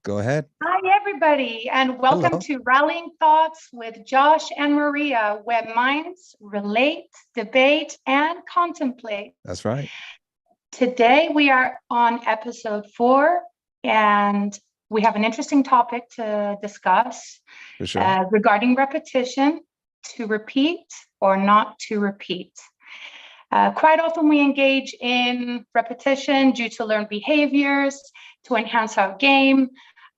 Go ahead. Hi, everybody, and welcome Hello. to Rallying Thoughts with Josh and Maria, where minds relate, debate, and contemplate. That's right. Today, we are on episode 4, and we have an interesting topic to discuss For sure. regarding repetition, to repeat or not to repeat. Quite often, we engage in repetition due to learned behaviors, to enhance our game.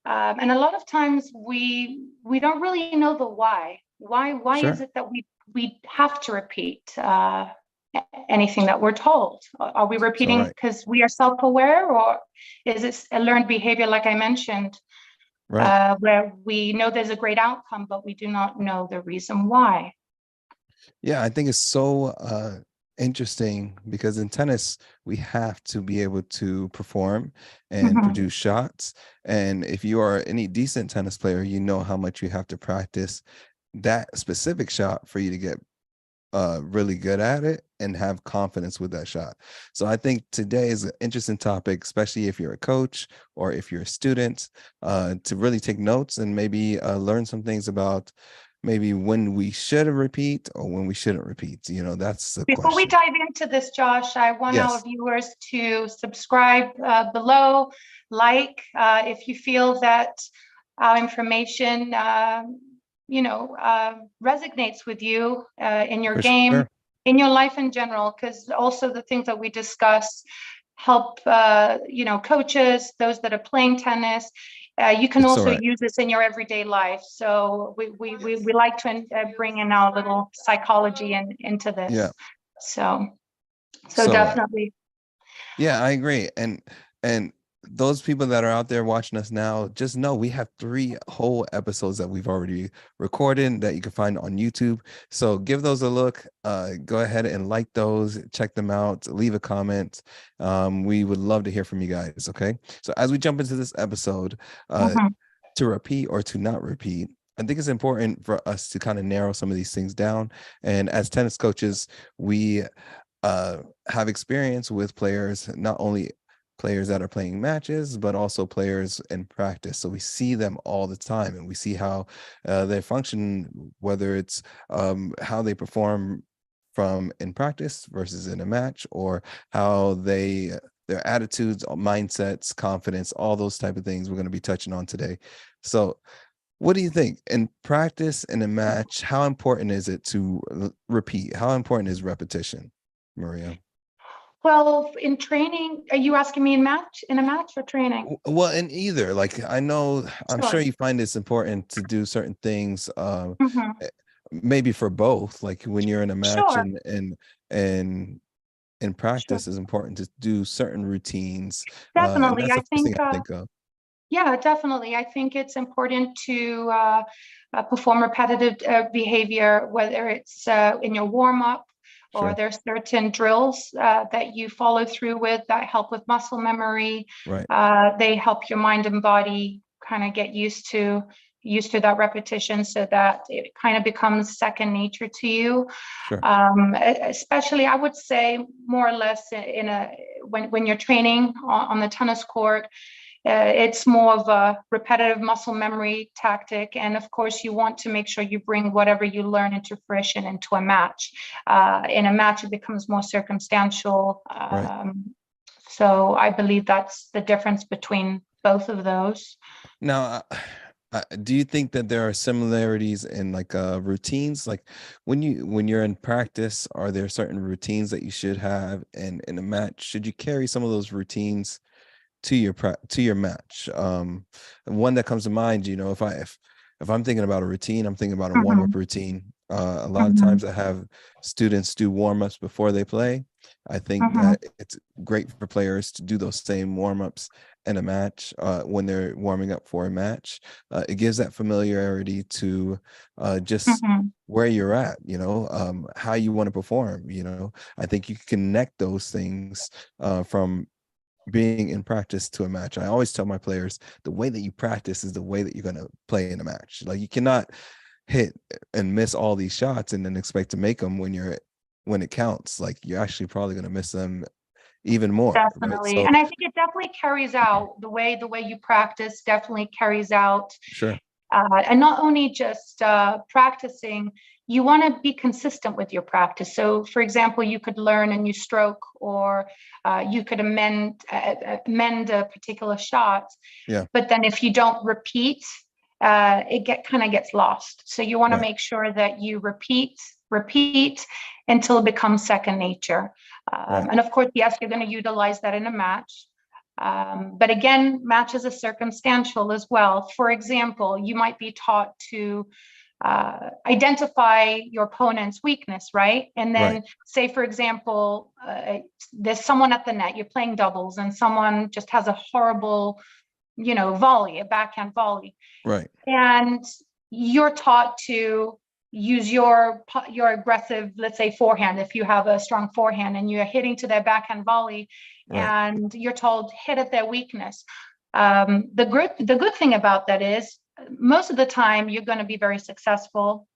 And a lot of times we don't really know the why. Why is Sure. it that we have to repeat anything that we're told? Are we So repeating right. because we are self-aware, or is it a learned behavior, like I mentioned, Right. where we know there's a great outcome, but we do not know the reason why? Yeah, I think it's so interesting because in tennis we have to be able to perform and Mhm. produce shots. And if you are any decent tennis player, you know how much you have to practice that specific shot for you to get really good at it and have confidence with that shot. So I think today is an interesting topic, especially if you're a coach or if you're a student, to really take notes and maybe learn some things about maybe when we should repeat or when we shouldn't repeat. That's the Before we question. dive into this, Josh, I want our Yes, viewers to subscribe below, like if you feel that our information, resonates with you in your for game, sure. in your life in general, because also the things that we discuss help, coaches, those that are playing tennis. You can It's all also right. use this in your everyday life. So we like to bring in our little psychology into Yeah, this. So, so so right. definitely. Yeah, I agree. And those people that are out there watching us now, just know we have 3 whole episodes that we've already recorded that you can find on YouTube. So give those a look. Go ahead and like those, check them out, leave a comment. We would love to hear from you guys. Okay. So as we jump into this episode, uh, Mhm. to repeat or to not repeat, I think it's important for us to kind of narrow some of these things down. And as tennis coaches, we uh, have experience with players, not only players that are playing matches, but also players in practice. So we see them all the time and we see how they function, whether it's how they perform from in practice versus in a match, or how their attitudes, mindsets, confidence, all those type of things we're going to be touching on today. So what do you think in practice in a match? How important is it to repeat? How important is repetition, Maria? Well, in training, are you asking me in a match or training? Well, in either, like I know, I'm sure Sure. you find it's important to do certain things. Mhm. Eh, maybe for both, like when you're in a match Sure. and in Sure. practice, is important to do certain routines. And Definitely. that's I the first thing think, I think of. yeah, definitely. I think it's important to perform repetitive behavior, whether it's in your warm up, or Sure. there's certain drills that you follow through with that help with muscle memory. Right. They help your mind and body kind of get used to that repetition, so that it kind of becomes second nature to you. Sure. Especially, I would say, more or less in a when you're training on the tennis court. It's more of a repetitive muscle memory tactic. And of course, you want to make sure you bring whatever you learn into fruition into a match. In a match, it becomes more circumstantial. Right. So I believe that's the difference between both of those. Now, do you think that there are similarities in like routines? Like when you're in practice, are there certain routines that you should have? And in a match, should you carry some of those routines to to your match? And one that comes to mind, if I'm thinking about a routine, I'm thinking about a warm-up Mhm, routine. A lot of mhm, times I have students do warm-ups before they play. I think mhm, that it's great for players to do those same warm-ups in a match, when they're warming up for a match. It gives that familiarity to just mhm. where you're at, how you want to perform. I think you can connect those things from being in practice to a match. I always tell my players the way that you practice is the way that you're going to play in a match. Like you cannot hit and miss all these shots and then expect to make them when it counts. Like you're actually probably going to miss them even more, right? Definitely. So And I think it definitely carries out the way you practice definitely carries out. sure. And not only just practicing, you want to be consistent with your practice. So, for example, you could learn a new stroke, or you could amend a particular shot. Yeah. But then if you don't repeat, it kind of gets lost. So you want to Right. make sure that you repeat until it becomes second nature. Right. And of course, yes, you're going to utilize that in a match. But again, matches are circumstantial as well. For example, you might be taught to identify your opponent's weakness, right? And Right. then say, for example, there's someone at the net, you're playing doubles, and someone just has a horrible, volley, a backhand volley. Right. And you're taught to use your aggressive, let's say, forehand. If you have a strong forehand and you're hitting to their backhand volley, Right. and you're told hit at their weakness. The good thing about that is most of the time you're going to be very successful.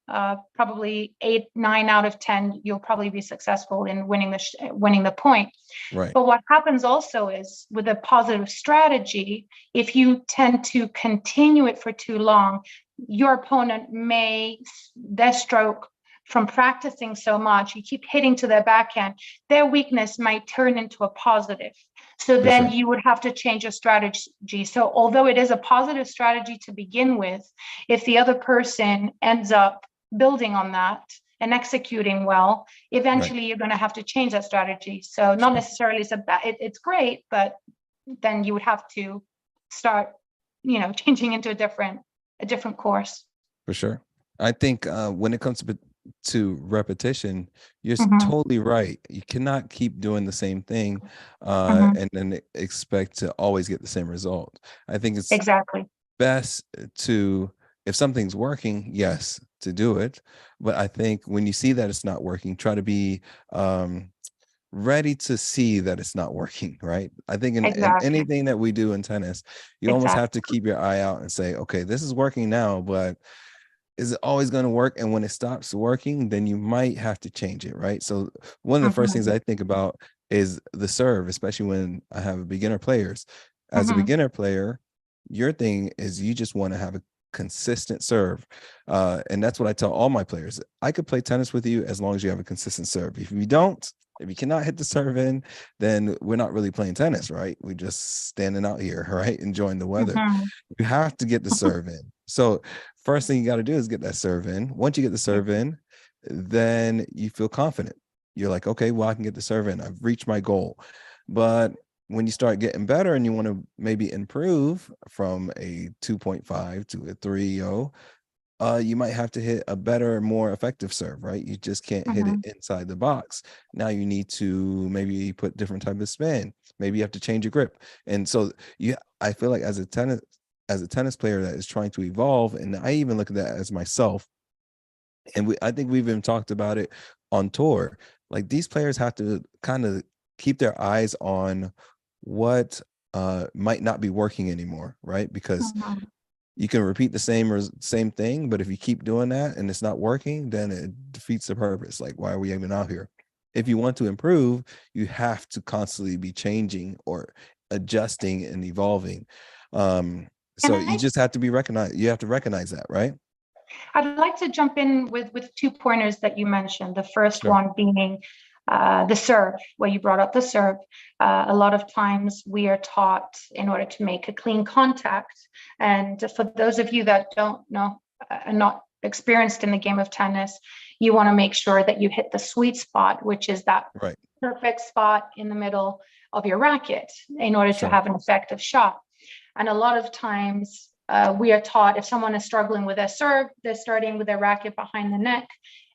Probably 8, 9 out of 10, you'll probably be successful in winning the point. Right. But what happens also is, with a positive strategy, if you tend to continue it for too long, your opponent their stroke, from practicing so much, you keep hitting to their backhand, their weakness might turn into a positive. So For then sure. you would have to change your strategy. So although it is a positive strategy to begin with, if the other person ends up building on that and executing well, Right. eventually you're going to have to change that strategy. So not Sure. necessarily it's great, but then you would have to start, changing into a different course. For sure. I think when it comes to repetition, you're Hmm. totally right. You cannot keep doing the same thing Hmm. and then expect to always get the same result. I think it's Exactly. best to, if something's working, yes, to do it. But I think when you see that it's not working, try to be ready to see that it's not working, right? I think in Exactly. anything that we do in tennis, you almost have Exactly. to keep your eye out and say, okay, this is working now, but is it always going to work? And when it stops working, then you might have to change it, right? So one of the first things Hmm. I think about is the serve, especially when I have beginner players. As a Hmm. beginner player, your thing is you just want to have a consistent serve. And that's what I tell all my players. I could play tennis with you as long as you have a consistent serve. If you don't, if you cannot hit the serve in, then we're not really playing tennis, right? We're just standing out here, right? Enjoying the weather. Hmm. You have to get the serve in. So first thing you got to do is get that serve in. Once you get the serve in, then you feel confident. You're like, okay, well, I can get the serve in. I've reached my goal. But when you start getting better and you want to maybe improve from a 2.5 to a 3.0, you might have to hit a better, more effective serve, right? You just can't hit it Hmm. inside the box. Now you need to maybe put different type of spin. Maybe you have to change your grip. And so I feel like as a tennis player that is trying to evolve, and I even look at that as myself, and I think we've even talked about it on tour. Like these players have to kind of keep their eyes on what might not be working anymore, right? Because Hmm. you can repeat the same thing, but if you keep doing that and it's not working, then it defeats the purpose. Like, why are we even out here? If you want to improve, you have to constantly be changing or adjusting and evolving. Um, And so you just have to be recognized. You have to recognize that, right? I'd like to jump in with two pointers that you mentioned. The first Sure. one being the serve, where you brought up the serve. A lot of times we are taught in order to make a clean contact. And for those of you that don't know, are not experienced in the game of tennis, you want to make sure that you hit the sweet spot, which is that Right. perfect spot in the middle of your racket in order to Sure. have an effective shot. And a lot of times we are taught, if someone is struggling with their serve, they're starting with their racket behind the neck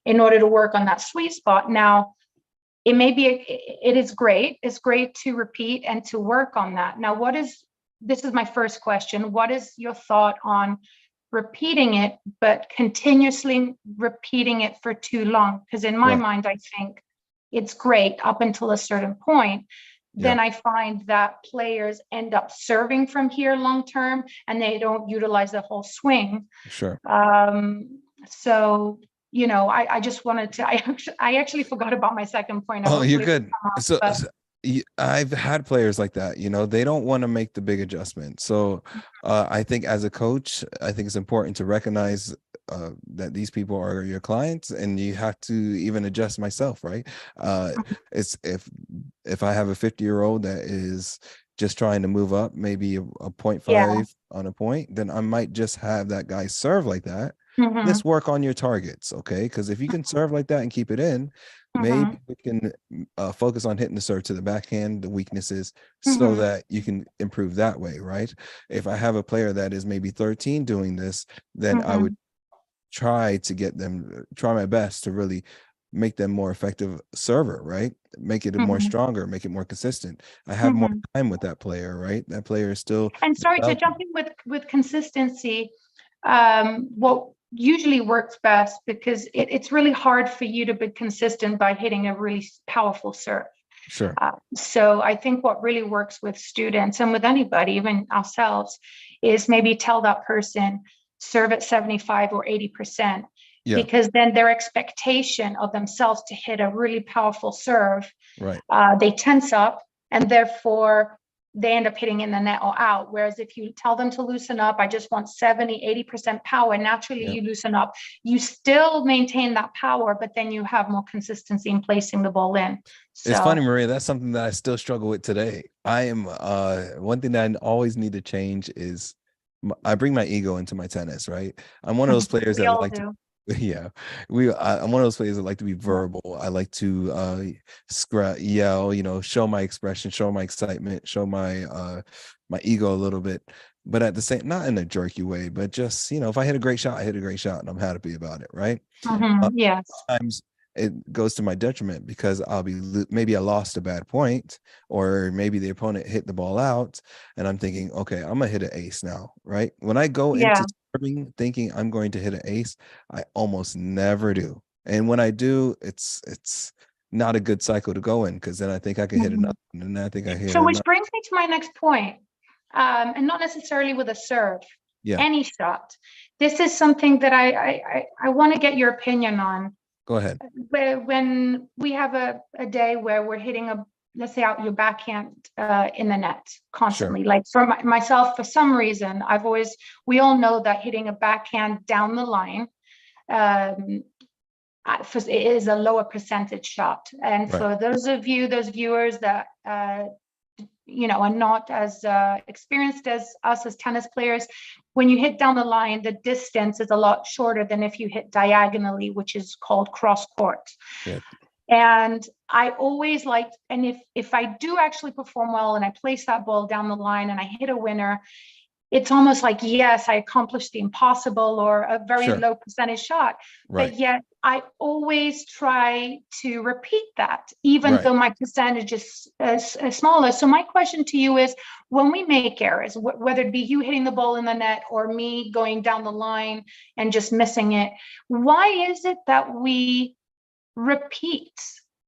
in order to work on that sweet spot. Now, it is great. It's great to repeat and to work on that. Now, this is my first question. What is your thought on repeating it, but continuously repeating it for too long? Because in my Right. mind, I think it's great up until a certain point. Yeah. Then I find that players end up serving from here long term and they don't utilize the whole swing. Sure. So, I just wanted to, I actually forgot about my second point. Oh, you're Hopefully it good. will come up, So, but I've had players like that, they don't want to make the big adjustment. So I think as a coach, I think it's important to recognize that these people are your clients, and you have to even adjust myself, right? Uh, it's if I have a 50-year-old that is just trying to move up, maybe a point Yeah. 0.5 on a point, then I might just have that guy serve like that. Mm-hmm. Let's work on your targets, okay? Because if you can serve like that and keep it in, Mm-hmm. maybe we can focus on hitting the serve to the backhand, the weaknesses, so Mm-hmm. that you can improve that way, right? If I have a player that is maybe 13 doing this, then I would Mm-hmm. try my best to really make them more effective server, right? Make it more Mm-hmm. stronger, make it more consistent. I have more Mm-hmm. time with that player, right? That player is still And sorry to jump developing. in with consistency. What usually works best, because it's really hard for you to be consistent by hitting a really powerful serve. Sure. So I think what really works with students and with anybody, even ourselves, is maybe tell that person serve at 75 or 80%, Yeah. because then their expectation of themselves to hit a really powerful serve, Right. they tense up, and therefore they end up hitting in the net or out. Whereas if you tell them to loosen up, I just want 70, 80% power, naturally Yeah. you loosen up. You still maintain that power, but then you have more consistency in placing the ball in. It's funny, So, Maria. That's something that I still struggle with today. I am one thing that I always need to change is I bring my ego into my tennis, right? I'm one of those players we that all like to, do. yeah, I'm one of those players that like to be verbal. I like to yell, show my expression, show my excitement, show my ego a little bit, but at the same, not in a jerky way, but just, if I hit a great shot, I hit a great shot, and I'm happy about it, right? Yes. Sometimes it goes to my detriment because maybe I lost a bad point, or maybe the opponent hit the ball out, and I'm thinking, okay, I'm gonna hit an ace now, right? When I go into Yeah. serving thinking I'm going to hit an ace, I almost never do. And when I do, it's not a good cycle to go in, because then I think I can hit Mhm. another, and then I think I hit So, which another. brings me to my next point, and not necessarily with a serve, Yeah, any shot. This is something that I want to get your opinion on. go ahead. When we have a day where we're hitting let's say out your backhand in the net Sure. constantly. Like for myself, for some reason, we all know that hitting a backhand down the line, um, it is a lower percentage shot. And Right. for those viewers that are not as experienced as us as tennis players, when you hit down the line, the distance is a lot shorter than if you hit diagonally, which is called cross court. Yeah. And I always liked, and if I do actually perform well and I place that ball down the line and I hit a winner, it's almost like, yes, I accomplished the impossible or a very Sure. low percentage shot. Right. But yet I always try to repeat that, even Right. though my percentage is smaller. So my question to you is, when we make errors, whether it be you hitting the ball in the net or me going down the line and just missing it, why is it that we repeat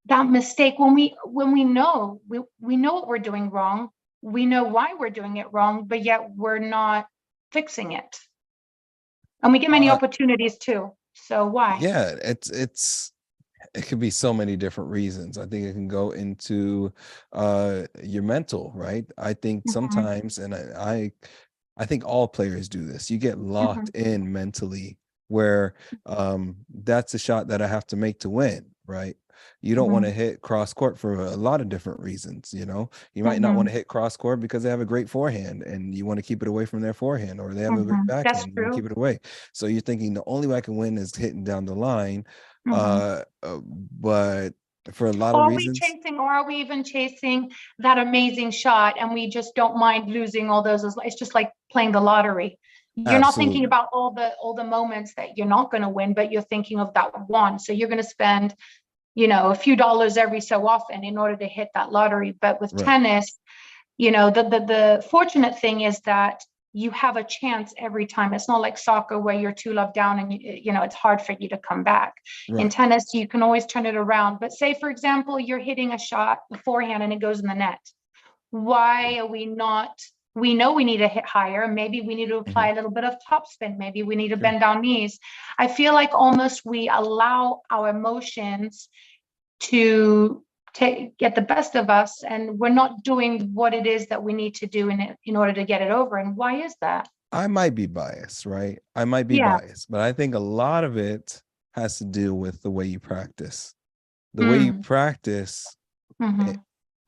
that mistake when we know we know what we're doing wrong, we know why we're doing it wrong, but yet we're not fixing it, and we get many Uh, opportunities too, so why? yeah, it could be so many different reasons. I think it can go into your mental, right? I think Mm-hmm. sometimes, and I think all players do this. You get locked Mm-hmm. in mentally where that's a shot that I have to make to win, right? You don't want Mm-hmm. to hit cross court for a lot of different reasons, You might not Mm-hmm. want to hit cross court because they have a great forehand and you want to keep it away from their forehand, or they have a great Mm-hmm. That's backhand, you want to true. keep it away. So you're thinking the only way I can win is hitting down the line. Mm-hmm. But for a lot Or of are we reasons, chasing, or are we even chasing that amazing shot and we just don't mind losing all those? It's just like playing the lottery. You're not thinking absolutely. about all the moments that you're not going to win, but you're thinking of that one. So you're going to spend, a few dollars every so often in order to hit that lottery. But with Right. tennis, the fortunate thing is that you have a chance every time. It's not like soccer where you're 2-love down and it's hard for you to come back. In Right. tennis, you can always turn it around. But say, for example, you're hitting a shot beforehand and it goes in the net. Why are we not? We know we need to hit higher. Maybe we need to apply Mhm. a little bit of topspin. Maybe we need to Sure. bend down knees. I feel like almost we allow our emotions to get the best of us, and we're not doing what it is that we need to do in order to get it over. And why is that? I might be biased, right? I might be Yeah. biased, but I think a lot of it has to do with the way you practice. The way you Mm. practice Mm-hmm.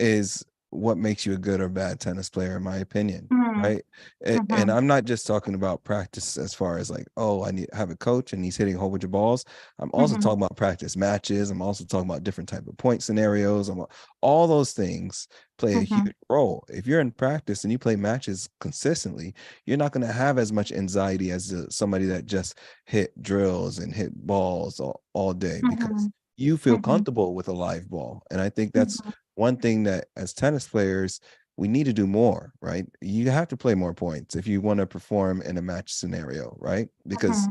is what makes you a good or bad tennis player, in my opinion, Mm. right? And Mm-hmm. I'm not just talking about practice as far as like, oh, I need have a coach and he's hitting a whole bunch of balls. I'm also Mm-hmm. talking about practice matches. I'm also talking about different type of point scenarios. All those things play a Mm-hmm. huge role. If you're in practice and you play matches consistently, you're not going to have as much anxiety as somebody that just hit drills and hit balls all day, because Mm-hmm. you feel Mm-hmm. comfortable with a live ball. And I think that's Mm-hmm. one thing that as tennis players, we need to do more, right? You have to play more points if you want to perform in a match scenario, right? Because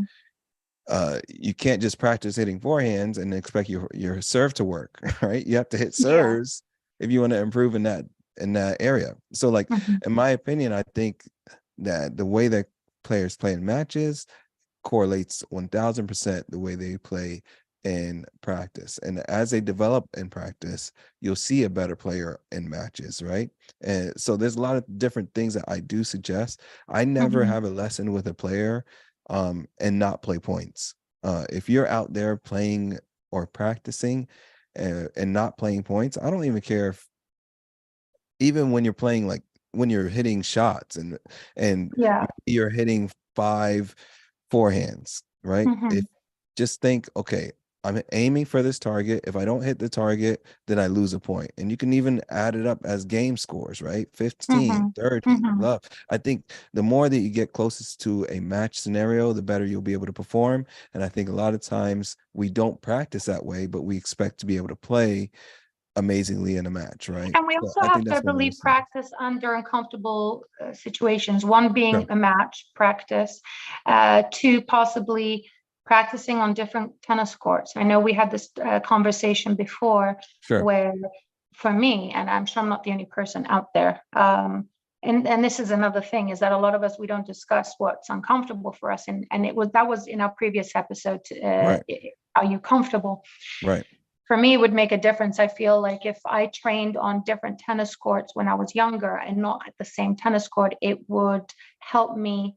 Mm-hmm. you can't just practice hitting forehands and expect your serve to work, right? You have to hit Yeah. serves if you want to improve in that area. So like Mm-hmm. in my opinion, I think that the way that players play in matches correlates 1000% the way they play in practice. And as they develop in practice, you'll see a better player in matches, right? And so there's a lot of different things that I do suggest. I never Mm-hmm. have a lesson with a player and not play points. If you're out there playing or practicing and not playing points, I don't even care if, even when you're playing, like when you're hitting shots and Yeah. you're hitting 5 forehands, right? Mm-hmm. If just think, okay, I'm aiming for this target. If I don't hit the target, then I lose a point. And you can even add it up as game scores, right? 15, Mm-hmm. 30, Mm-hmm. love. I think the more that you get closest to a match scenario, the better you'll be able to perform. And I think a lot of times we don't practice that way, but we expect to be able to play amazingly in a match, right? And we So also I have think to, I that's one of believe, those things. practice under uncomfortable situations. One being Sure, a match practice, two possibly practicing on different tennis courts. I know we had this conversation before sure, where, for me, and I'm sure I'm not the only person out there, and this is another thing, is that a lot of us, we don't discuss what's uncomfortable for us, and that was in our previous episode. right, Are you comfortable? right, For me, it would make a difference. I feel like if I trained on different tennis courts when I was younger and not at the same tennis court, it would help me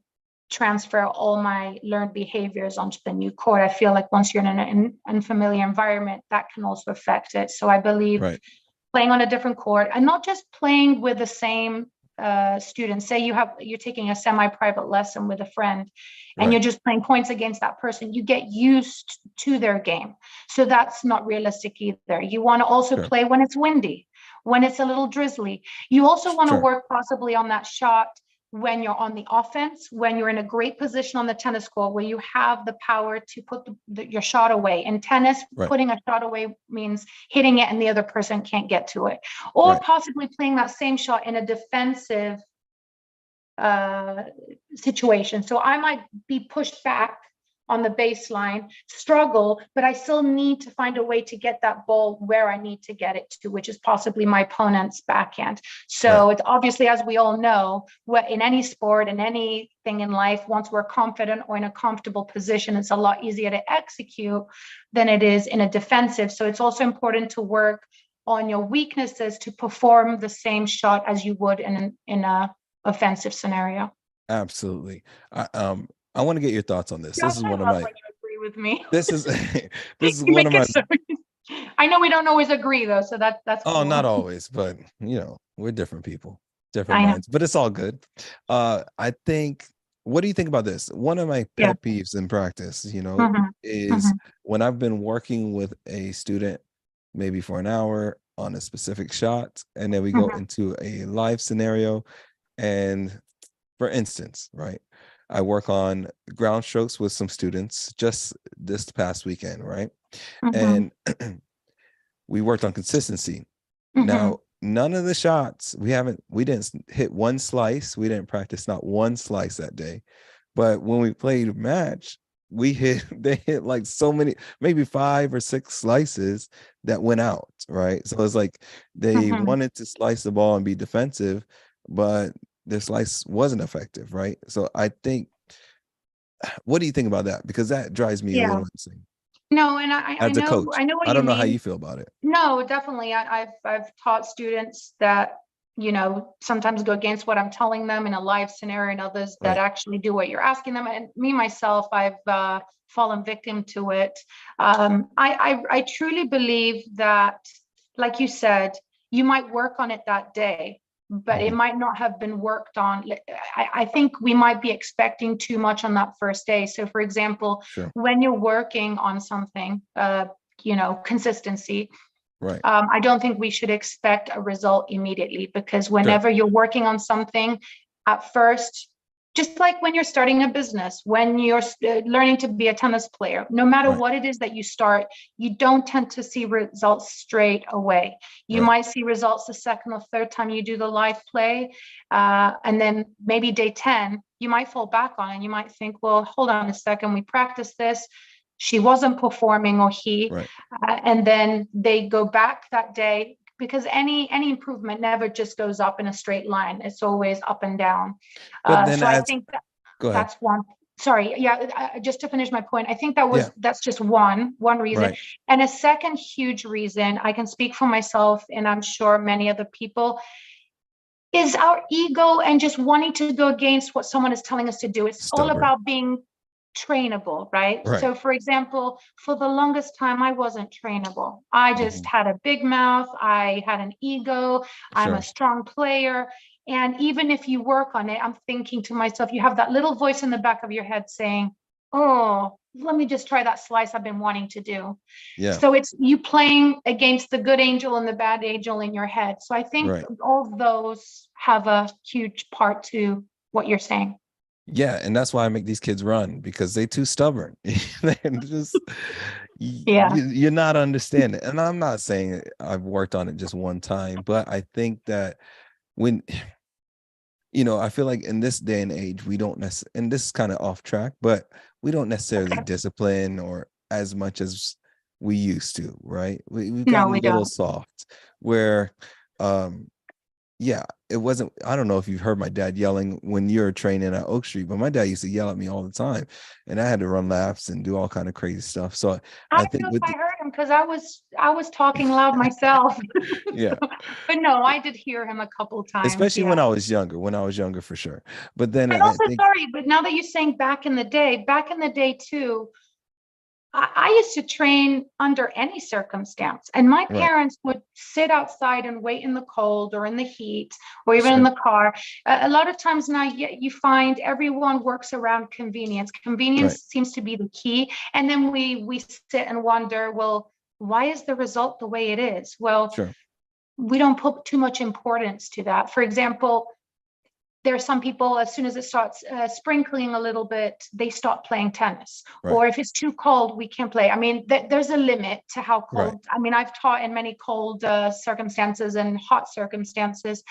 transfer all my learned behaviors onto the new court. I feel like once you're in an unfamiliar environment, that can also affect it. So I believe right, playing on a different court, and not just playing with the same students. Say you're taking a semi-private lesson with a friend and right, you're just playing points against that person, you get used to their game. So that's not realistic either. You want to also sure, play when it's windy, when it's a little drizzly. You also want to sure, work possibly on that shot when you're on the offense, when you're in a great position on the tennis court, where you have the power to put your shot away. In tennis, right, putting a shot away means hitting it and the other person can't get to it. Or right, possibly playing that same shot in a defensive uh, situation. So I might be pushed back on the baseline, struggle, but I still need to find a way to get that ball where I need to get it to, which is possibly my opponent's backhand. right. So it's obviously, as we all know, what in any sport and anything in life, once we're confident or in a comfortable position, it's a lot easier to execute than it is in a defensive. So it's also important to work on your weaknesses to perform the same shot as you would in a offensive scenario. Absolutely. I want to get your thoughts on this. This Josh, is I one of love my when you agree with me. this is this is You one make of it my so. I know we don't always agree though, so that's oh, cool. not always, but we're different people, different I know. minds, but it's all good. I think, what do you think about this? One of my Yeah. pet peeves in practice, Hmm. is Hmm. when I've been working with a student maybe for an hour on a specific shot, and then we go Hmm. into a live scenario. And for instance, right, I work on ground strokes with some students just this past weekend, right? Hmm. And we worked on consistency. Hmm. Now, none of the shots, we didn't hit one slice. We didn't practice not one slice that day. But when we played a match, they hit like so many, maybe 5 or 6 slices that went out, right? So it's like they Hmm. wanted to slice the ball and be defensive, but their slice wasn't effective, right? So I think, what do you think about that? Because that drives me a Yeah. little insane. No, and as a coach? I know what I you don't know how mean. you feel about it. No, definitely. I've taught students that, sometimes go against what I'm telling them in a live scenario, and others that Right. actually do what you're asking them. And me, myself, I've fallen victim to it. I truly believe that, like you said, you might work on it that day, but it Mhm. might not have been worked on. I think we might be expecting too much on that first day. So, for example, Sure. when you're working on something, consistency, Right. I don't think we should expect a result immediately, because Sure. whenever you're working on something at first, just like when you're starting a business, when you're learning to be a tennis player, no matter Right. what it is that you start, you don't tend to see results straight away. You Right. might see results the second or third time you do the live play. And then maybe day 10, you might fall back on and you might think, well, hold on a second, we practiced this. She wasn't performing, or he, Right. and then they go back that day, because any improvement never just goes up in a straight line. It's always up and down. But then So I as think that Go ahead. that's one. Sorry, yeah. Just to finish my point, I think Yeah. that's just one reason, Right. and a second huge reason. I can speak for myself, and I'm sure many other people, is our ego and just wanting to go against what someone is telling us to do. It's all Stubborn. about being trainable, right? Right. So, for example, for the longest time, I wasn't trainable. I just Mhm. had a big mouth. I had an ego. I'm a Sure. strong player. And even if you work on it, I'm thinking to myself, you have that little voice in the back of your head saying, oh, let me just try that slice I've been wanting to do. Yeah. So it's you playing against the good angel and the bad angel in your head. So I think Right. all of those have a huge part to what you're saying. Yeah, and that's why I make these kids run, because they too stubborn. They're just Yeah. you're not understanding. And I'm not saying I've worked on it just one time, but I think that when I feel like in this day and age, we don't necessarily, and this is kind of off track, but we don't necessarily Okay. discipline or as much as we used to, right? We've No, gotten a we little don't. soft where, um, yeah, it wasn't. I don't know if you've heard my dad yelling when you're training at Oak Street, but my dad used to yell at me all the time, and I had to run laps and do all kind of crazy stuff. So I I don't think know if with I heard him because I was talking loud myself. yeah, But no, I did hear him a couple times. especially Yeah. when I was younger for sure. But then And I also, think sorry, but now that you're saying back in the day too, I used to train under any circumstance, and my right, parents would sit outside and wait in the cold or in the heat or even in sure, the car. A lot of times now, you find everyone works around convenience. right, Convenience seems to be the key, and then we sit and wonder, well, why is the result the way it is? Well, sure, we don't put too much importance to that. For example, there are some people, as soon as it starts sprinkling a little bit, they stop playing tennis. right, Or if it's too cold, we can't play. I mean, there's a limit to how right, cold. I mean, I've taught in many cold circumstances and hot circumstances,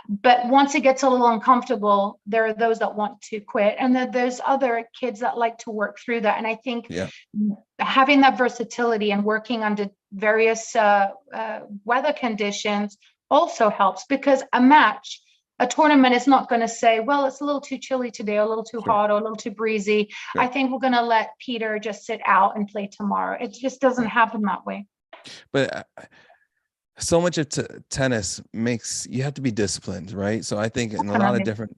but once it gets a little uncomfortable, there are those that want to quit, and then there's other kids that like to work through that. And I think yeah, having that versatility and working under various weather conditions also helps, because a tournament is not going to say, well, it's a little too chilly today, or a little too sure, hot, or a little too breezy. I sure, think we're going to let Peter just sit out and play tomorrow. It just doesn't right. happen that way. But so much of tennis makes you have to be disciplined, right? So I think in a lot of Definitely. different,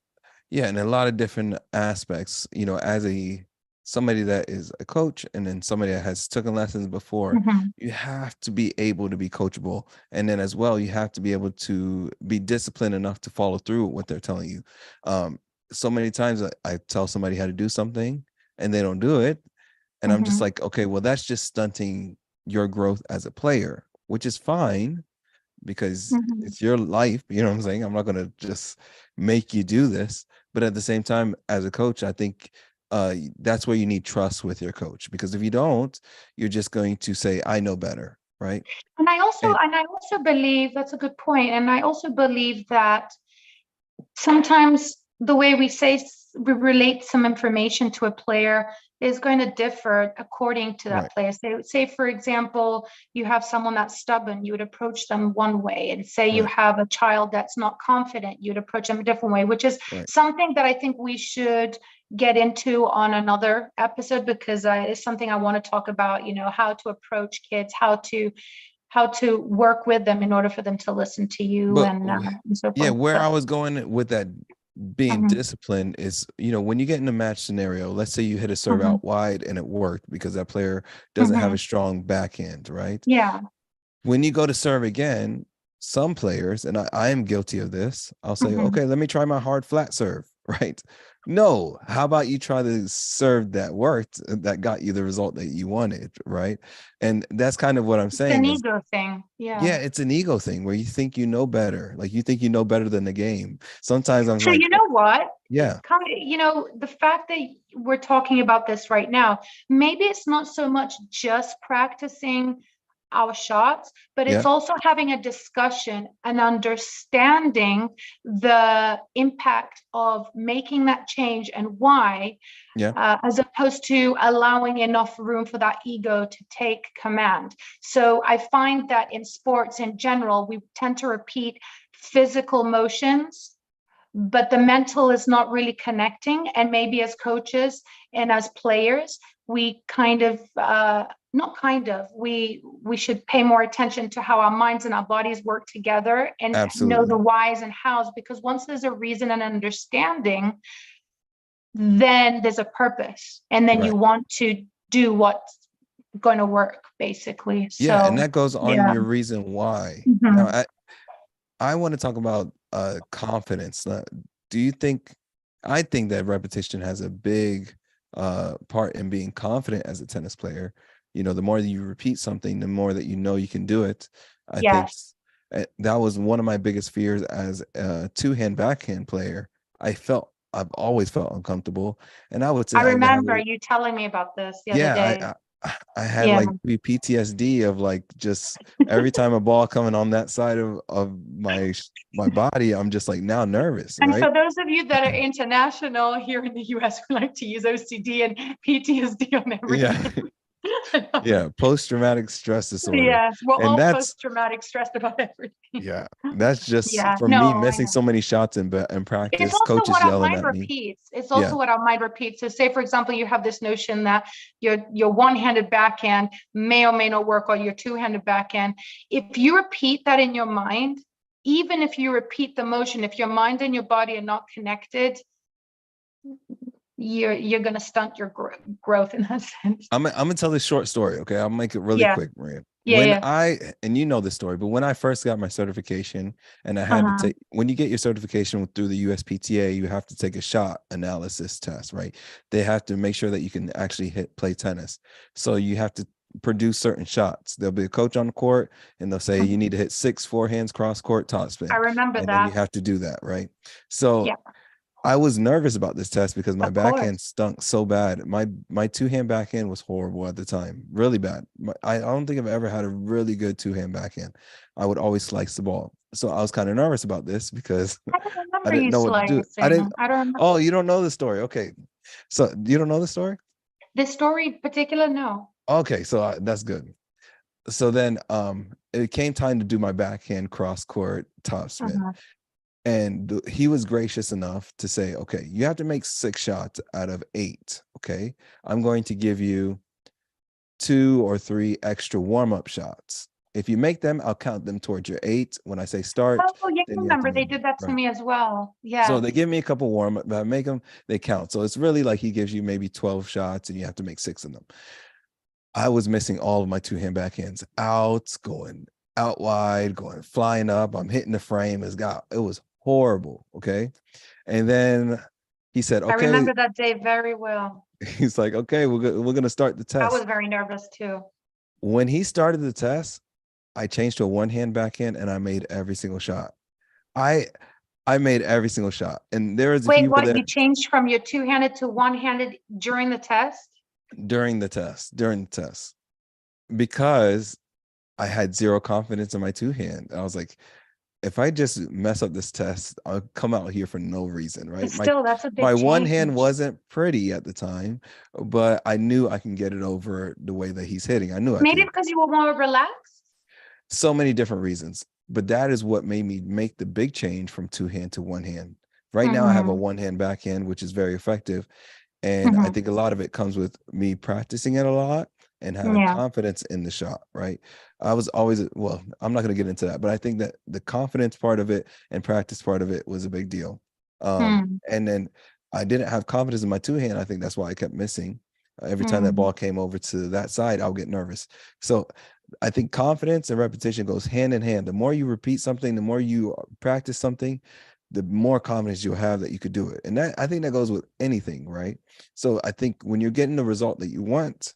yeah, in a lot of different aspects, as a somebody that is a coach and then somebody that has taken lessons before, Mhm. you have to be able to be coachable, and then as well, you have to be able to be disciplined enough to follow through with what they're telling you. So many times I tell somebody how to do something and they don't do it, and I'm just Mhm. like, okay, well, that's just stunting your growth as a player, which is fine because Mhm. it's your life. You know what I'm saying? I'm not going to just make you do this. But at the same time, as a coach, I think that's where you need trust with your coach, because if you don't, you're just going to say, I know better. Right. And And I also believe that's a good point. And I also believe that sometimes the way we relate some information to a player is going to differ according to that Right, player. Say, for example, you have someone that's stubborn, you would approach them one way. And say you right, have a child that's not confident, you'd approach them a different way, which is right. something that I think we should get into on another episode, because it's something I want to talk about, how to approach kids, how to work with them in order for them to listen to you, But and so yeah, forth. where But I was going with that being mhm, disciplined is, when you get in a match scenario, let's say you hit a serve mhm, out wide and it worked because that player doesn't have a mhm. strong backhand, right? Yeah. When you go to serve again, some players, and I am guilty of this, I'll say, Mhm. okay, let me try my hard flat serve, right? No, how about you try the serve that worked, that got you the result that you wanted, right? And that's kind of what I'm It's an saying is, ego thing. Yeah. yeah, it's an ego thing where you think you know better, like you think you know better than the game. Sometimes I'm So like, you know what? yeah, Kind of, the fact that we're talking about this right now, maybe it's not so much just practicing our shots, but yeah, it's also having a discussion and understanding the impact of making that change and why, yeah, as opposed to allowing enough room for that ego to take command. So I find that in sports in general, we tend to repeat physical motions, but the mental is not really connecting. And maybe as coaches and as players, we kind of, not kind of, we should pay more attention to how our minds and our bodies work together and know the absolutely. whys and hows, because once there's a reason and understanding, then there's a purpose, and then Right. you want to do what's going to work, basically. Yeah, and So that goes on yeah. your reason why. Now, Mhm. I want to talk about confidence. Do you think, I think that repetition has a big part in being confident as a tennis player. The more that you repeat something, the more that you know you can do it. I think Yes, that was one of my biggest fears as a two-hand backhand player. I've always felt uncomfortable, and I would say I I even have remember you telling me about this the other yeah, day. I had Yeah. like PTSD of like just every time a ball coming on that side of my body, I'm just like now nervous, And right? for those of you that are international here in the US, we like to use OCD and PTSD on Yeah. everything. Yeah, post-traumatic stress disorder. Yes, we're And all that's post-traumatic stressed about everything. yeah, that's just Yeah, for me no, I missing know. so many shots in It's practice, also coaches what our yelling mind at me. repeats. It's Yeah, also what our mind repeats. So say, for example, you have this notion that your one-handed backhand may or may not work, or your two-handed backhand. If you repeat that in your mind, even if you repeat the motion, if your mind and your body are not connected, you're going to stunt your growth in that sense. I'm gonna tell this short story, okay? I'll make it really Yeah, quick, Maria. yeah, When yeah. and you know this story, but when I first got my certification and I had to Uh-huh. take, when you get your certification through the USPTA, you have to take a shot analysis test, right? They have to make sure that you can actually play tennis. So you have to produce certain shots. There'll be a coach on the court and they'll say you Mhm. need to hit 6 forehands cross court I topspin. remember And then you that. have to do that, right? So Yeah, I was nervous about this test because my of course. backhand stunk so bad. My two-hand backhand was horrible at the time, really bad. I don't think I've ever had a really good two-hand backhand. I would always slice the ball. So I was kind of nervous about this because I don't I remember didn't you know what to do. I didn't. slicing. I don't remember. Oh, you don't know the story? Okay, so you don't know the story? This story in particular, no. Okay, so that's good. So then, it came time to do my backhand cross court topspin. Uh-huh. And he was gracious enough to say, okay, you have to make 6 shots out of 8. Okay. I'm going to give you 2 or 3 extra warm-up shots. If you make them, I'll count them towards your 8. When I say start, Oh, yeah, I then you have to remember they make them. did that to Right. me as well. So Yes. they give me a couple warm-up, but I make them, they count. So it's really like he gives you maybe 12 shots and you have to make 6 of them. I was missing all of my two-hand backhands out, going out wide, going flying up. I'm hitting the frame. It was horrible. Okay. And then he said, I okay, remember that day very well. he's like, okay, we're going to start the I was test. very nervous too. When he started the test, I changed to a one-hand backhand and I made every single shot. I I made every single shot. And there was Wait, people what? there You changed from your two-handed to one-handed during the test? during the test, because I had zero confidence in my two hand. I was like, if I just mess up this test, I'll come out here for no reason, But right? still, that's a My big one change. hand wasn't pretty at the time, but I knew I can get it over the way that he's hitting. I knew I Maybe could. because you were more relaxed. So many different reasons, but that is what made me make the big change from two hand to one hand. Right now, I have a Mm-hmm. one hand backhand, which is very effective. And I Mm-hmm. think a lot of it comes with me practicing it a lot and having Yeah. confidence in the shot, right? I was always, well, I'm not going to get into that, but I think that the confidence part of it and practice part of it was a big deal. Mm. And then I didn't have confidence in my two hand. I think that's why I kept missing. Every time that Mm. ball came over to that side, I'll get nervous. So I think confidence and repetition goes hand in hand. The more you repeat something, the more you practice something, the more confidence you'll have that you could do it. And that, I think that goes with anything, right? So I think when you're getting the result that you want,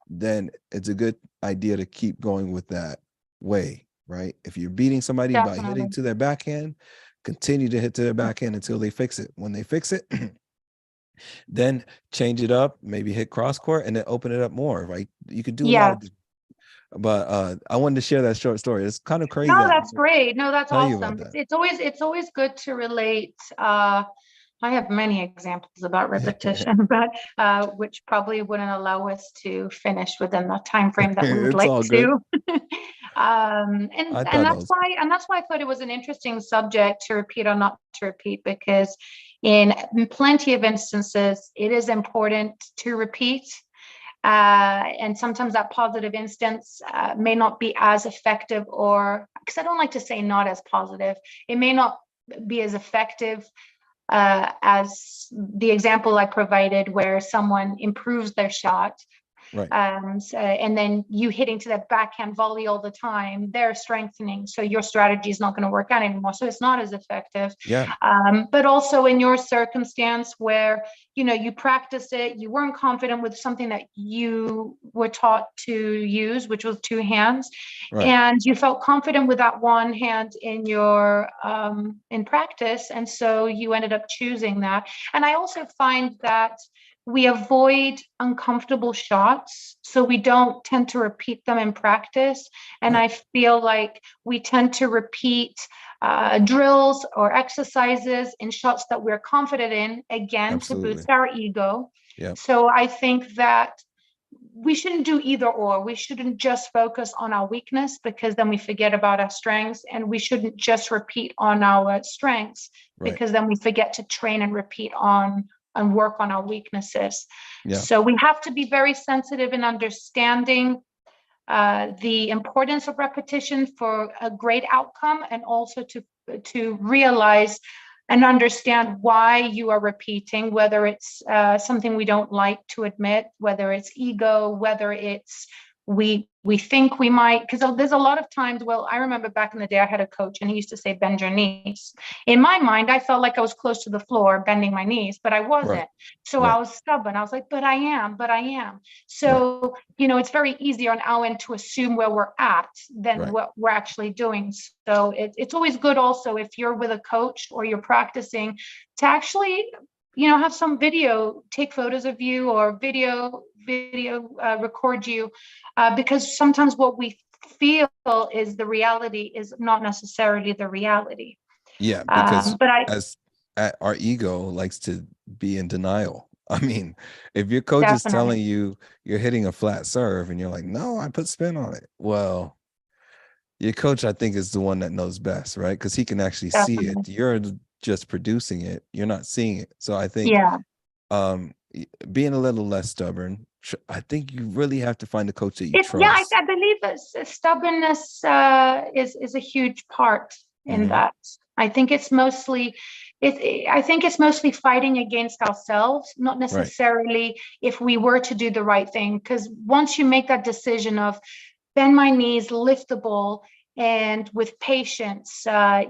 then it's a good idea to keep going with that way, right? If you're beating somebody by hitting Definitely. to their backhand, continue to hit to their backhand until they fix it. When they fix it, then change it up, maybe hit cross court and then open it up more, right? You could do a lot Yeah. of, but I wanted to share that short story. It's kind of crazy No, that that's great. No, that's tell you about awesome. that. It's always good to relate. I have many examples about repetition, but which probably wouldn't allow us to finish within the time frame that we would It's like all good. to. I And thought that was that's why I thought it was an interesting subject to repeat or not to repeat, because in plenty of instances, it is important to repeat. And sometimes that positive instance may not be as effective, or because I don't like to say not as positive, it may not be as effective as the example I provided, where someone improves their shot. right. And then you hitting to that backhand volley all the time, they're strengthening. So your strategy is not going to work out anymore. So it's not as effective. Yeah. But also in your circumstance where, you practice it, you weren't confident with something that you were taught to use, which was two hands, Right. and you felt confident with that one hand in your in practice. And so you ended up choosing that. And I also find that we avoid uncomfortable shots, so we don't tend to repeat them in practice. And Right. I feel like we tend to repeat drills or exercises in shots that we're confident in, again, to Absolutely. boost our ego. Yeah. So I think that we shouldn't do either or. We shouldn't just focus on our weakness, because then we forget about our strengths. And we shouldn't just repeat on our strengths, Right. because then we forget to train and repeat on and work on our weaknesses. Yeah. So we have to be very sensitive in understanding the importance of repetition for a great outcome, and also to realize and understand why you are repeating, whether it's something we don't like to admit, whether it's ego, whether it's we think we might, because there's a lot of times. Well, I remember back in the day, I had a coach and he used to say, bend your knees. In my mind, I felt like I was close to the floor bending my knees, but I Right. wasn't. So I Right. was stubborn. I was like, but I am, but I am. Right. So, it's very easy on our end to assume where we're at than Right. what we're actually doing. So it's always good also, if you're with a coach or you're practicing, to actually, have some video, take photos of you, or video record you, because sometimes what we feel is the reality is not necessarily the reality. Yeah, because But I as our ego likes to be in denial. I mean, if your coach is definitely, telling you you're hitting a flat serve and you're like, no, I put spin on it. Well, your coach, I think, is the one that knows best, right? Because he can actually see it. definitely, You're just producing it. You're not seeing it. So I think yeah. being a little less stubborn, I think you really have to find a coach that you It's yeah, I, trust. I believe that stubbornness is a huge part in Hmm. that. I think it's mostly I think it's mostly fighting against ourselves, not Right. necessarily if we were to do the right thing. Because once you make that decision of bend my knees, lift the ball, and with patience,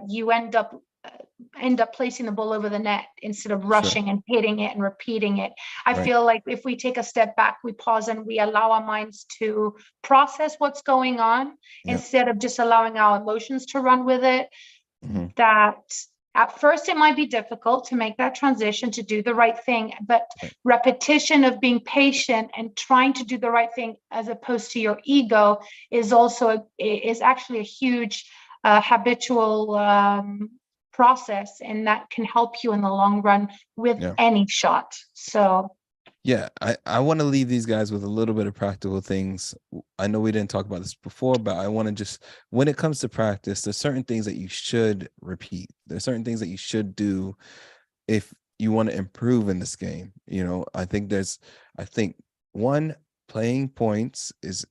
you end up placing the ball over the net instead of Sure. rushing and hitting it and repeating it. I Right. feel like if we take a step back, we pause and we allow our minds to process what's going on, Yeah. instead of just allowing our emotions to run with it, Hmm. that at first it might be difficult to make that transition to do the right thing, but Right. repetition of being patient and trying to do the right thing as opposed to your ego is actually a huge habitual process, and that can help you in the long run with Yeah. any shot. So Yeah, I want to leave these guys with a little bit of practical things. I know we didn't talk about this before, but I want to just, when it comes to practice, there's certain things that you should repeat. There's certain things that you should do if you want to improve in this game. I think one, playing points is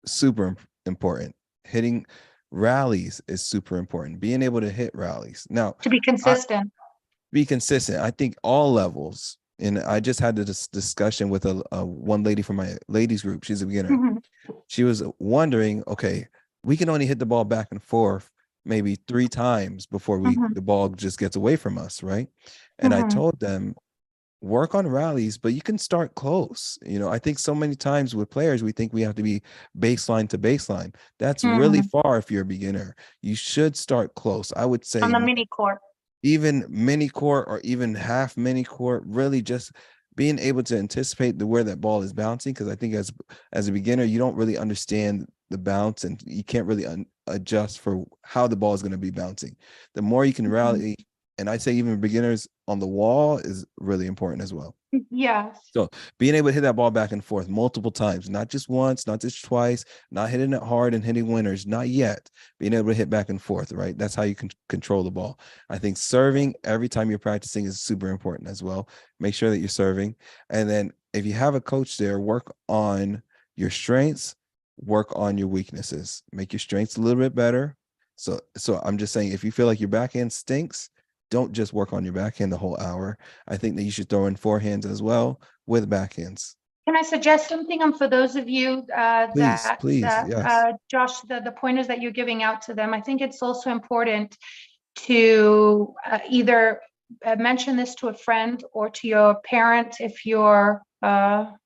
super important. Hitting rallies is super important. Being able to hit rallies. Now, to be I consistent. be consistent. I think all levels. And I just had this discussion with a one lady from my ladies group. She's a beginner. Mhm. She was wondering, okay, we can only hit the ball back and forth maybe 3 times before Mhm. the ball just gets away from us, right? And I Mhm. told them, work on rallies, but you can start close. I think so many times with players, we think we have to be baseline to baseline. That's really Mhm. far if you're a beginner. You should start close. I would On say the mini court. even mini court or even half mini court, really just being able to anticipate where that ball is bouncing. Because I think as a beginner, you don't really understand the bounce, and you can't really adjust for how the ball is going to be bouncing. The more you can Mhm. rally, and I say even beginners on the wall is really important as well. Yes. So being able to hit that ball back and forth multiple times, not just once, not just twice, not hitting it hard and hitting winners, not yet. Being able to hit back and forth, right? That's how you can control the ball. I think serving every time you're practicing is super important as well. Make sure that you're serving. And then if you have a coach there, work on your strengths, work on your weaknesses, make your strengths a little bit better. So I'm just saying, if you feel like your backhand stinks, don't just work on your backhand the whole hour. I think that you should throw in forehands as well with backhands. Can I suggest something? For those of you Please, please, yes. Josh, the pointers that you're giving out to them, I think it's also important to either mention this to a friend or to your parent if you're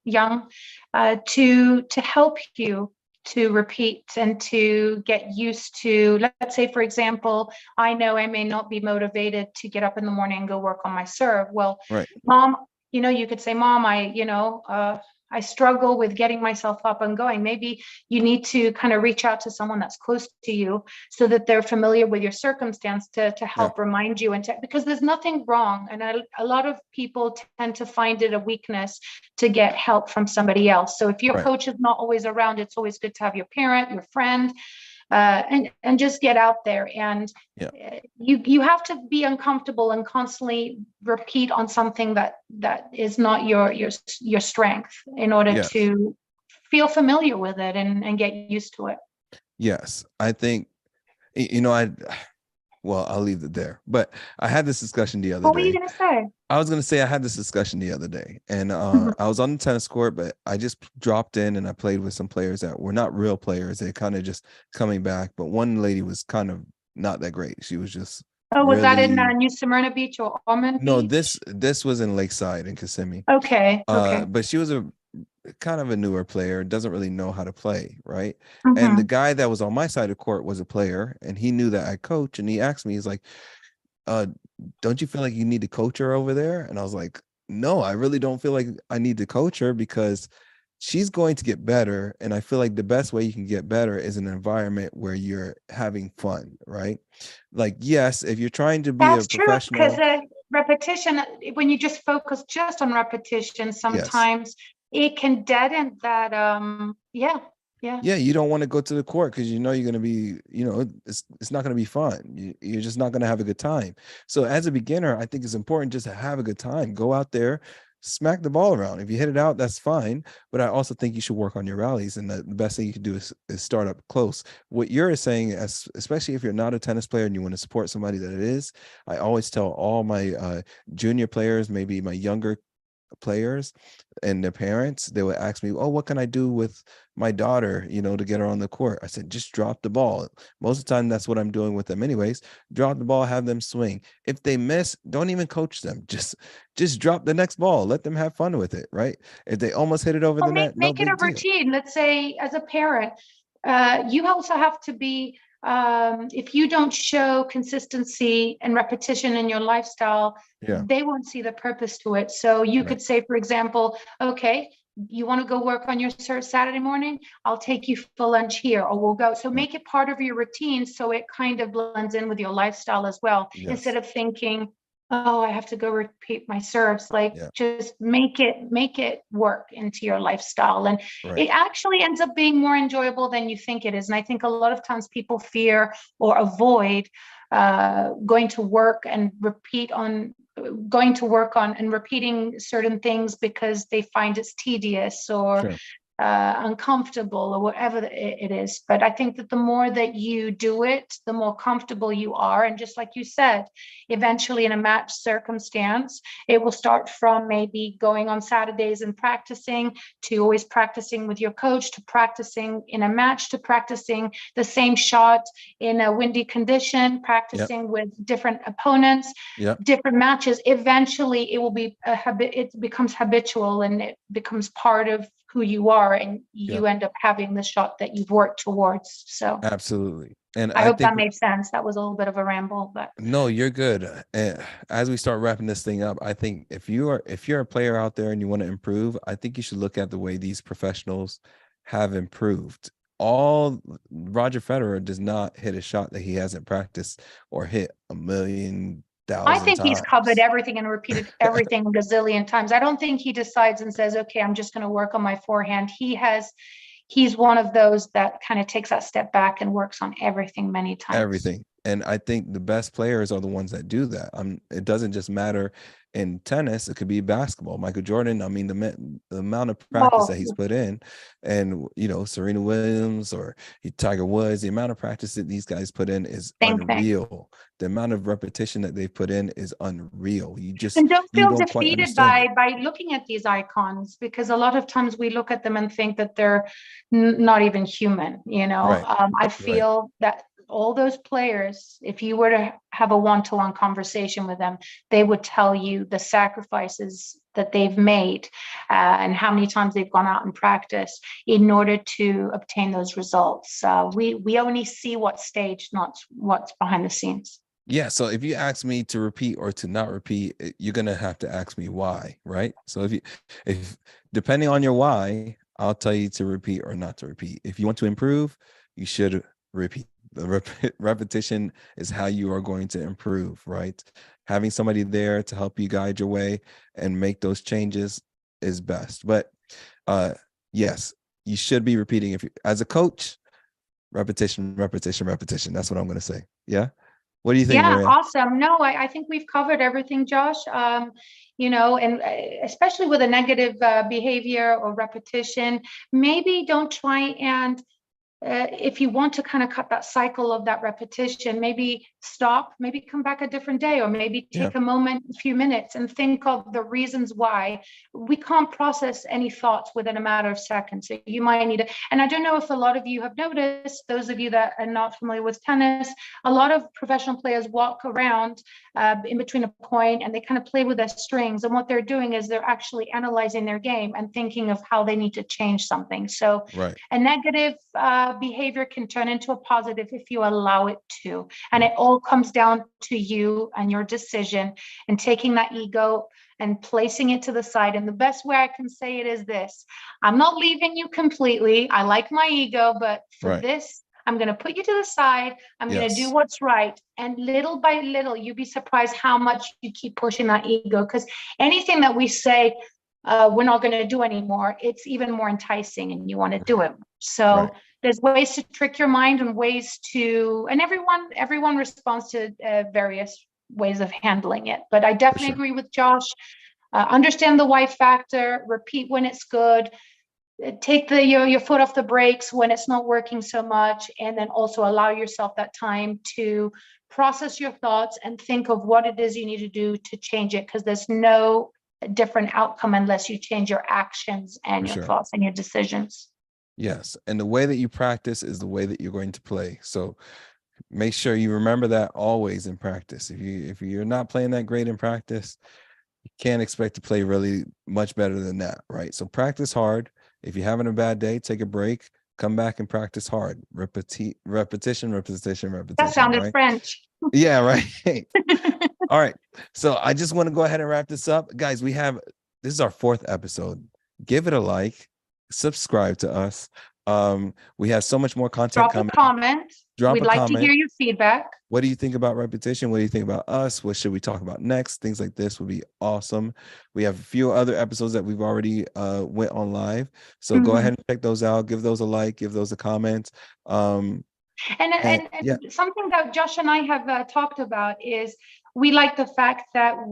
young, to help you to repeat and to get used to. Let's say, for example, I know I may not be motivated to get up in the morning and go work on my serve. Well, Right. mom, you could say, mom, I struggle with getting myself up and going. Maybe you need to kind of reach out to someone that's close to you so that they're familiar with your circumstance to Yeah. help remind you, and because there's nothing wrong. And a lot of people tend to find it a weakness to get help from somebody else. So if your Right. coach is not always around, it's always good to have your parent, your friend, and just get out there. And Yeah. you have to be uncomfortable and constantly repeat on something that is not your strength in order Yes. to feel familiar with it and get used to it. Yes. I think, you know, I, well, I'll leave it there. But I had this discussion the other What were you day. going to say? I was gonna say I had this discussion the other day, and Mhm. I was on the tennis court, but I just dropped in and I played with some players that were not real players. They kind of just coming back, but one lady was kind of not that great. She was just Oh, was that in really New Smyrna Beach or Ormond no. Beach? This was in Lakeside in Kissimmee. Okay, okay. But she was a kind of a newer player, doesn't really know how to play, right? And the Mm-hmm. guy that was on my side of court was a player, and he knew that I coach, and he asked me, he's like, uh, don't you feel like you need to coach her over there? And I was like, no, I really don't feel like I need to coach her because she's going to get better. And I feel like the best way you can get better is an environment where you're having fun, right? Like, yes, if you're trying to be a That's true, because professional, repetition, when you just focus just on repetition, yes. sometimes it can deaden that. Yeah, yeah. Yeah, you don't want to go to the court because you know you're going to be, it's not going to be fun. You're just not going to have a good time. So as a beginner, I think it's important just to have a good time. Go out there, smack the ball around. If you hit it out, that's fine. But I also think you should work on your rallies, and the best thing you can do is start up close. What you're saying, especially if you're not a tennis player and you want to support somebody that it is, I always tell all my junior players, maybe my younger players and their parents, they would ask me, oh, what can I do with my daughter, to get her on the court? I said, just drop the ball. Most of the time, that's what I'm doing with them anyways. Drop the ball, have them swing. If they miss, don't even coach them. Just drop the next ball. Let them have fun with it, right? If they almost hit it over Well, the make net, no make it a big deal. routine. Let's say, as a parent, you also have to be. If you don't show consistency and repetition in your lifestyle, Yeah, they won't see the purpose to it. So you right. could say, for example, okay, you want to go work on your Saturday morning? I'll take you for lunch here, or we'll go. So Right. make it part of your routine so it kind of blends in with your lifestyle as well. Yes. Instead of thinking, oh, I have to go repeat my serves. Like, Yeah. just make it work into your lifestyle. And Right. it actually ends up being more enjoyable than you think it is. And I think a lot of times people fear or avoid going to work and repeating certain things because they find it's tedious or Sure. uncomfortable or whatever it is. But I think that the more that you do it, the more comfortable you are. And just like you said, eventually in a match circumstance, it will start from maybe going on Saturdays and practicing, to always practicing with your coach, to practicing in a match, to practicing the same shot in a windy condition, Yep. practicing with different opponents, Yep. different matches. Eventually it will be a habit, it becomes habitual, and it becomes part of who you are, and Yep. you end up having the shot that you've worked towards. So Absolutely. And I I hope think that made sense. That was a little bit of a ramble, but no, you're good. As we start wrapping this thing up, I think if you're a player out there and you want to improve, I think you should look at the way these professionals have improved. All Roger Federer does not hit a shot that he hasn't practiced or hit a million I thousand think he's covered times. everything and repeated everything a gazillion times. I don't think he decides and says, okay, I'm just going to work on my forehand. He's one of those that kind of takes that step back and works on everything many times. Everything. And I think the best players are the ones that do that. It doesn't just matter in tennis, it could be basketball. Michael Jordan, I mean, the amount of practice Oh, that he's put in, and Serena Williams or Tiger Woods, the amount of practice that these guys put in is same thing. unreal. The amount of repetition that they've put in is unreal. And don't You feel don't quite defeated understand it. by looking at these icons, because a lot of times we look at them and think that they're not even human. Right. I Right. feel that all those players, if you were to have a one-to-one conversation with them, they would tell you the sacrifices that they've made, and how many times they've gone out and practiced in order to obtain those results. We only see what's staged, not what's behind the scenes. Yeah, so if you ask me to repeat or to not repeat, you're gonna have to ask me why, right? So if depending on your why, I'll tell you to repeat or not to repeat. If you want to improve, you should repeat. Repetition is how you are going to improve, right? Having somebody there to help you guide your way and make those changes is best. But yes, you should be repeating. If you, as a coach, repetition, repetition, repetition. That's what I'm gonna say. Yeah. What do you think, Yeah, Maria? awesome. No, I think we've covered everything, Josh. And especially with a negative behavior or repetition, maybe don't try and if you want to kind of cut that cycle of that repetition, maybe stop, maybe come back a different day, or maybe Yeah. take a moment, a few minutes, and think of the reasons why. We can't process any thoughts within a matter of seconds. So you might need to, and I don't know if a lot of you have noticed, those of you that are not familiar with tennis, a lot of professional players walk around in between a point and they kind of play with their strings. And what they're doing is they're actually analyzing their game and thinking of how they need to change something. So Right. a negative behavior can turn into a positive if you allow it to. And Right. it all comes down to you and your decision, and taking that ego and placing it to the side. And the best way I can say it is this: I'm not leaving you completely. I like my ego, but for Right. this, I'm going to put you to the side. I'm going to do Yes. what's right. And little by little, you'd be surprised how much you keep pushing that ego. Because anything that we say, we're not going to do anymore, it's even more enticing and you want to do it. So Right. there's ways to trick your mind, and ways to, and everyone responds to various ways of handling it. But I For definitely sure. agree with Josh. Understand the why factor, repeat when it's good, take your foot off the brakes when it's not working so much, and then also allow yourself that time to process your thoughts and think of what it is you need to do to change it, because there's no different outcome unless you change your actions and For your sure. thoughts and your decisions. Yes. And the way that you practice is the way that you're going to play. So make sure you remember that always in practice. If you're not playing that great in practice, you can't expect to play really much better than that, right? So practice hard. If you're having a bad day, take a break, come back and practice hard. Repetition, repetition, That repetition, sounded right? French. Yeah, right. All right. So I just want to go ahead and wrap this up. Guys, this is our fourth episode. give it a like, subscribe to us. We have so much more content Drop a coming. comment. Drop We'd a like to comment. hear your feedback. What do you think about repetition? What do you think about us? What should we talk about next? Things like this would be awesome. We have a few other episodes that we've already went on live. So go ahead and check those out. Give those a like, give those a comment. And yeah, something that Josh and I have talked about is we like the fact that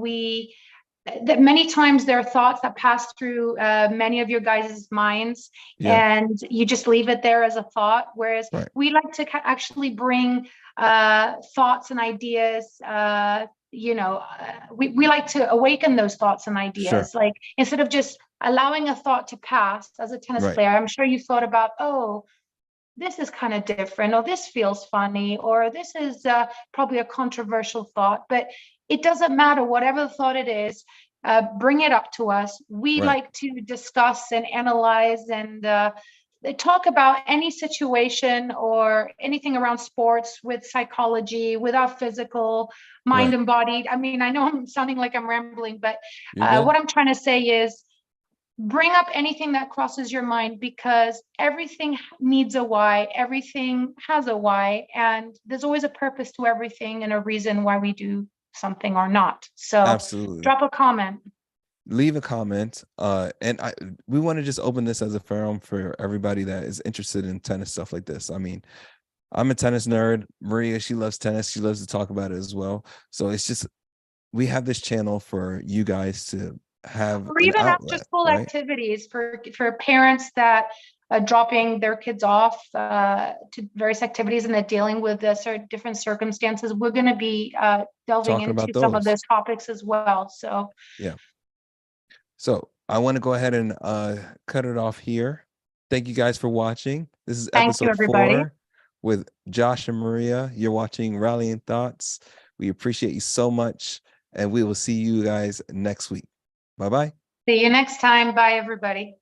many times there are thoughts that pass through many of your guys' minds, yeah, and you just leave it there as a thought. Whereas right, we like to actually bring thoughts and ideas. We like to awaken those thoughts and sure, ideas. Like instead of just allowing a thought to pass as a tennis right, player, I'm sure you thought about, oh, this is kind of different, or this feels funny, or this is probably a controversial thought, but it doesn't matter. Whatever the thought it is, bring it up to us. We right, like to discuss and analyze and talk about any situation or anything around sports with psychology, with our physical mind right. and body. I mean, I know I'm sounding like I'm rambling, but You're good. what I'm trying to say is bring up anything that crosses your mind, because everything needs a why, everything has a why, and there's always a purpose to everything and a reason why we do something or not. So Absolutely. drop a comment. Leave a comment. And we want to just open this as a forum for everybody that is interested in tennis stuff like this. I mean, I'm a tennis nerd. Maria, she loves tennis. She loves to talk about it as well. So it's just, we have this channel for you guys to have Or an even after outlet, school right? activities for parents that are dropping their kids off to various activities and they're dealing with different circumstances. We're going to be delving Talking about into some of those. those topics as well. So Yeah. So I want to go ahead and cut it off here. Thank you guys for watching. This is thank you, episode everybody. 4 with Josh and Maria. You're watching Rallying Thoughts. We appreciate you so much, and we will see you guys next week. Bye-bye. See you next time. Bye, everybody.